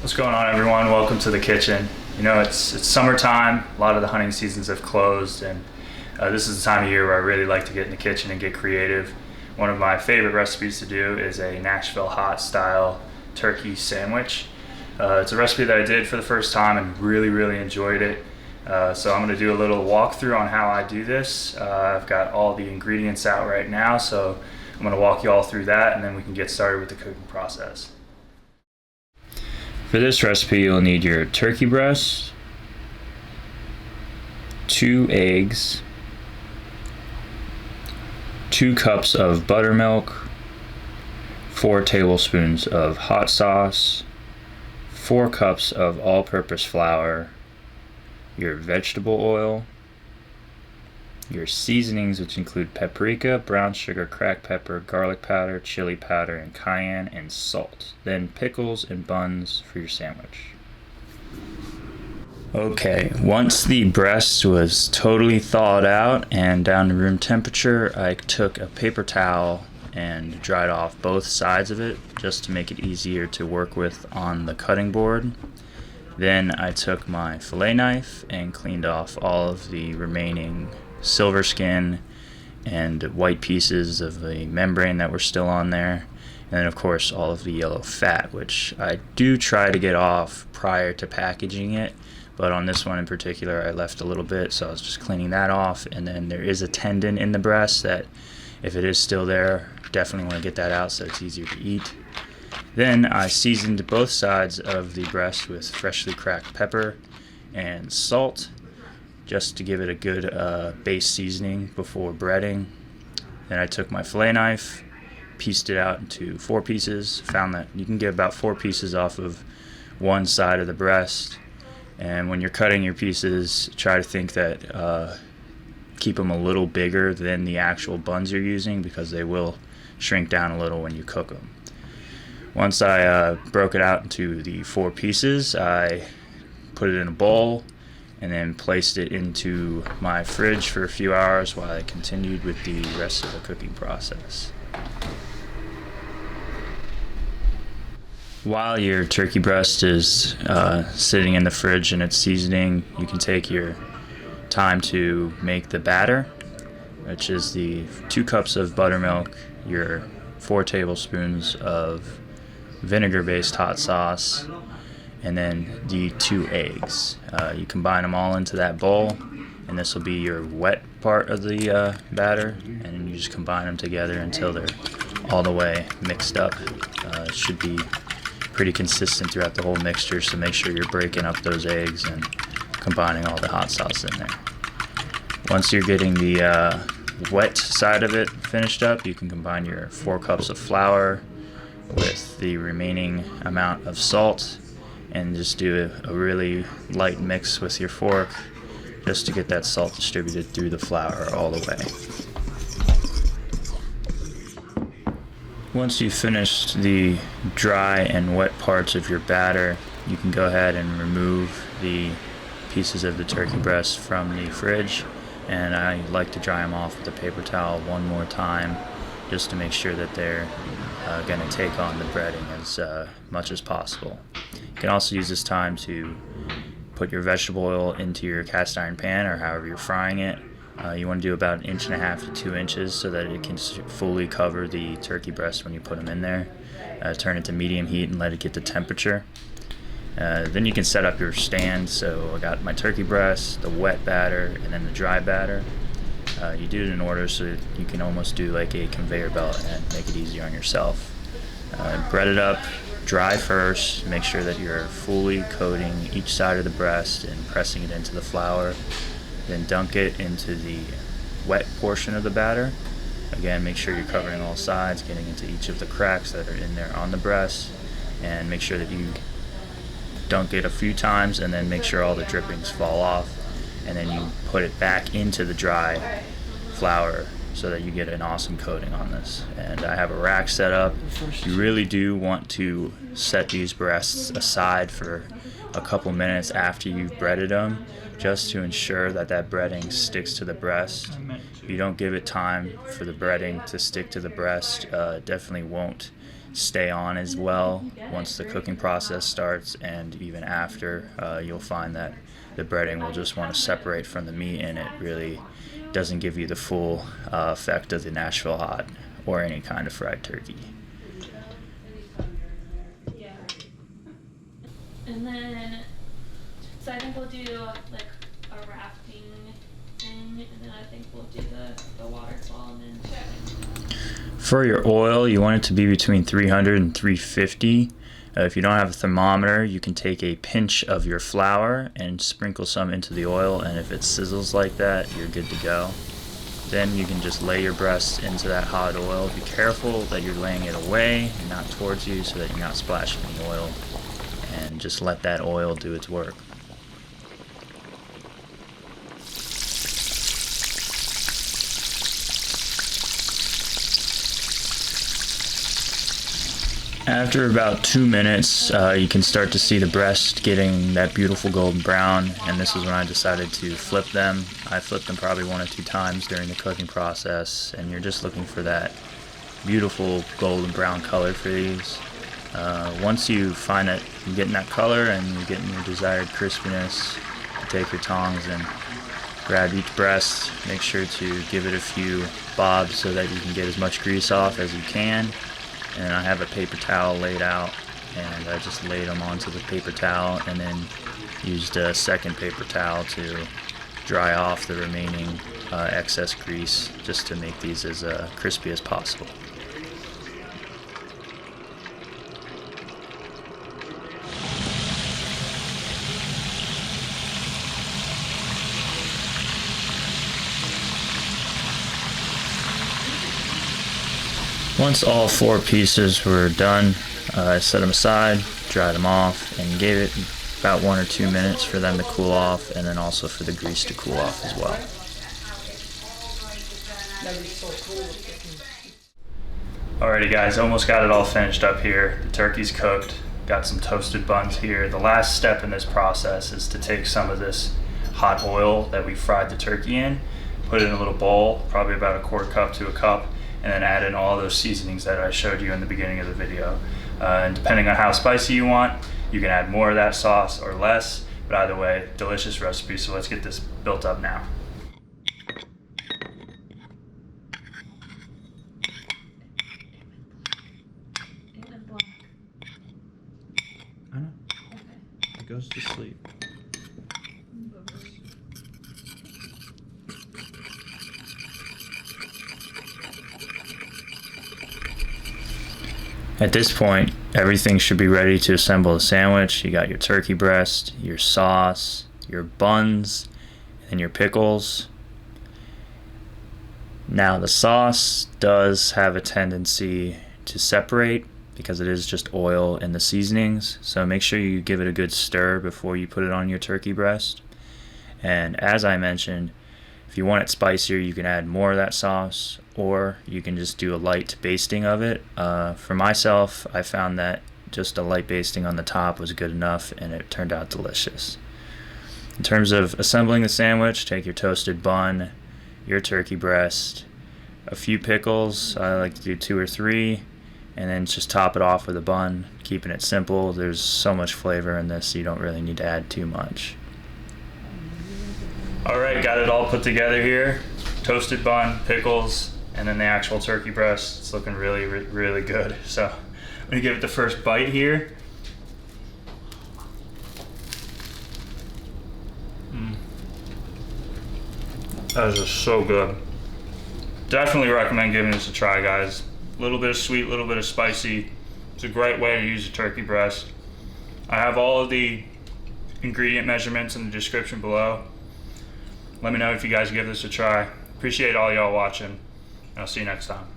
What's going on, everyone? Welcome to the kitchen. You know, it's summertime. A lot of the hunting seasons have closed, and this is the time of year where I really like to get in the kitchen and get creative. One of my favorite recipes to do is a Nashville hot style turkey sandwich. It's a recipe that I did for the first time and really enjoyed it. So I'm going to do a little walkthrough on how I do this. I've got all the ingredients out right now, so I'm going to walk you all through that, and then we can get started with the cooking process. For this recipe, you'll need your turkey breast, 2 eggs, 2 cups of buttermilk, 4 tablespoons of hot sauce, 4 cups of all-purpose flour, your vegetable oil, your seasonings, which include paprika, brown sugar, cracked pepper, garlic powder, chili powder, and cayenne, and salt. Then pickles and buns for your sandwich. Okay, once the breast was totally thawed out and down to room temperature, I took a paper towel and dried off both sides of it just to make it easier to work with on the cutting board. Then I took my fillet knife and cleaned off all of the remaining silver skin and white pieces of the membrane that were still on there, and then of course all of the yellow fat, which I do try to get off prior to packaging it, but on this one in particular I left a little bit, so I was just cleaning that off. And then there is a tendon in the breast that, if it is still there, definitely want to get that out so it's easier to eat. Then I seasoned both sides of the breast with freshly cracked pepper and salt, just to give it a good base seasoning before breading. Then I took my fillet knife, pieced it out into 4 pieces, found that you can get about 4 pieces off of one side of the breast. And when you're cutting your pieces, try to think that keep them a little bigger than the actual buns you're using, because they will shrink down a little when you cook them. Once I broke it out into the 4 pieces, I put it in a bowl and then placed it into my fridge for a few hours while I continued with the rest of the cooking process. While your turkey breast is sitting in the fridge and it's seasoning, you can take your time to make the batter, which is the 2 cups of buttermilk, your 4 tablespoons of vinegar-based hot sauce, and then the 2 eggs. You combine them all into that bowl, and this will be your wet part of the batter, and you just combine them together until they're all the way mixed up. It should be pretty consistent throughout the whole mixture, so make sure you're breaking up those eggs and combining all the hot sauce in there. Once you're getting the wet side of it finished up, you can combine your 4 cups of flour with the remaining amount of salt, and just do a really light mix with your fork just to get that salt distributed through the flour all the way. Once you've finished the dry and wet parts of your batter, you can go ahead and remove the pieces of the turkey breast from the fridge, and I like to dry them off with a paper towel one more time just to make sure that they're going to take on the breading as much as possible. You can also use this time to put your vegetable oil into your cast iron pan, or however you're frying it. You want to do about 1.5 to 2 inches so that it can fully cover the turkey breast when you put them in there. Turn it to medium heat and let it get to temperature. Then you can set up your stand. So I got my turkey breast, the wet batter, and then the dry batter. You do it in order so that you can almost do like a conveyor belt and make it easier on yourself. Bread it up, dry first, make sure that you're fully coating each side of the breast and pressing it into the flour. Then dunk it into the wet portion of the batter. Again, make sure you're covering all sides, getting into each of the cracks that are in there on the breast, and make sure that you dunk it a few times and then make sure all the drippings fall off, and then you put it back into the dry flour so that you get an awesome coating on this. And I have a rack set up. You really do want to set these breasts aside for a couple minutes after you've breaded them, just to ensure that that breading sticks to the breast. If you don't give it time for the breading to stick to the breast, it definitely won't stay on as well once the cooking process starts, and even after. You'll find that the breading will just want to separate from the meat, and it really doesn't give you the full effect of the Nashville hot or any kind of fried turkey. And then, so I think we'll do like a rafting thing, and then I think we'll do the waterfall and then For your oil, you want it to be between 300 and 350. If you don't have a thermometer, you can take a pinch of your flour and sprinkle some into the oil, and if it sizzles like that, you're good to go. Then you can just lay your breast into that hot oil. Be careful that you're laying it away and not towards you so that you're not splashing the oil, and just let that oil do its work. After about 2 minutes, you can start to see the breast getting that beautiful golden brown, and this is when I decided to flip them. I flipped them probably 1 or 2 times during the cooking process, and you're just looking for that beautiful golden brown color for these. Once you find that you're getting that color and you're getting your desired crispiness, you take your tongs and grab each breast. Make sure to give it a few bobs so that you can get as much grease off as you can. And I have a paper towel laid out, and I just laid them onto the paper towel and then used a second paper towel to dry off the remaining excess grease, just to make these as crispy as possible. Once all 4 pieces were done, I set them aside, dried them off, and gave it about 1 or 2 minutes for them to cool off, and then also for the grease to cool off as well. Alrighty guys, almost got it all finished up here. The turkey's cooked, got some toasted buns here. The last step in this process is to take some of this hot oil that we fried the turkey in, put it in a little bowl, probably about a 1/4 cup to a cup, and then add in all those seasonings that I showed you in the beginning of the video. And depending on how spicy you want, you can add more of that sauce or less, but either way, delicious recipe. So let's get this built up now. I know. It goes to sleep. At this point, everything should be ready to assemble a sandwich. You got your turkey breast, your sauce, your buns, and your pickles. Now the sauce does have a tendency to separate because it is just oil and the seasonings, so make sure you give it a good stir before you put it on your turkey breast. And as I mentioned, if you want it spicier, you can add more of that sauce, or you can just do a light basting of it. For myself, I found that just a light basting on the top was good enough, and it turned out delicious. In terms of assembling the sandwich, take your toasted bun, your turkey breast, a few pickles, I like to do 2 or 3, and then just top it off with a bun, keeping it simple. There's so much flavor in this, so you don't really need to add too much. Alright, got it all put together here. Toasted bun, pickles, and then the actual turkey breast. It's looking really, really good. So I'm gonna give it the first bite here. That is just so good. Definitely recommend giving this a try, guys. A little bit of sweet, a little bit of spicy. It's a great way to use a turkey breast. I have all of the ingredient measurements in the description below. Let me know if you guys give this a try. Appreciate all y'all watching, and I'll see you next time.